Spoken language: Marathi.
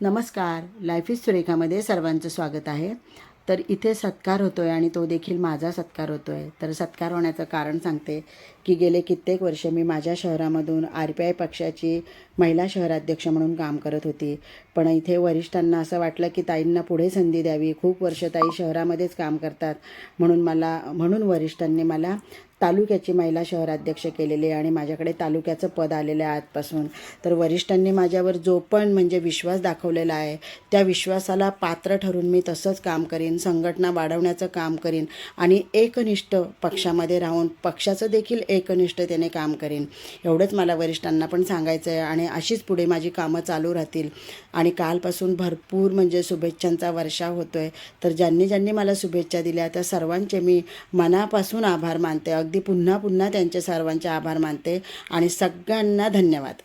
नमस्कार. लाईफ इज सुरेखामध्ये सर्वांचं स्वागत आहे. तर इथे सत्कार होतो आहे आणि तो देखील माझा सत्कार होतो आहे. तर सत्कार होण्याचं कारण सांगते की गेले कित्येक वर्ष मी माझ्या शहरामधून RPI पक्षाची महिला शहराध्यक्ष म्हणून काम करत होती. पण इथे वरिष्ठांना असं वाटलं की ताईंना पुढे संधी द्यावी. खूप वर्ष ताई शहरामध्येच काम करतात म्हणून वरिष्ठांनी मला तालुक्याची महिला शहराध्यक्ष केलेले आणि माझ्याकडे तालुक्याचं पद आलेलं आहे आजपासून. तर वरिष्ठांनी माझ्यावर जो पण विश्वास दाखवलेला आहे त्या विश्वासाला पात्र ठरून मी तसंच काम करीन, संघटना वाढवण्याचं काम करीन आणि एकनिष्ठ पक्षामध्ये राहून पक्षाचं देखील एकनिष्ठतेने काम करीन. एवढंच मला वरिष्ठांना पण सांगायचं आहे आणि अशीच पुढे माझी कामं चालू राहतील. आणि कालपासून भरपूर शुभेच्छांचा वर्षाव होतो आहे. तर ज्यांनी मला शुभेच्छा दिल्या त्या सर्वांचे मी मनापासून आभार मानते. अगदी पुन्हा पुन्हा त्यांचे सर्वांचे आभार मानते आणि सगळ्यांना धन्यवाद.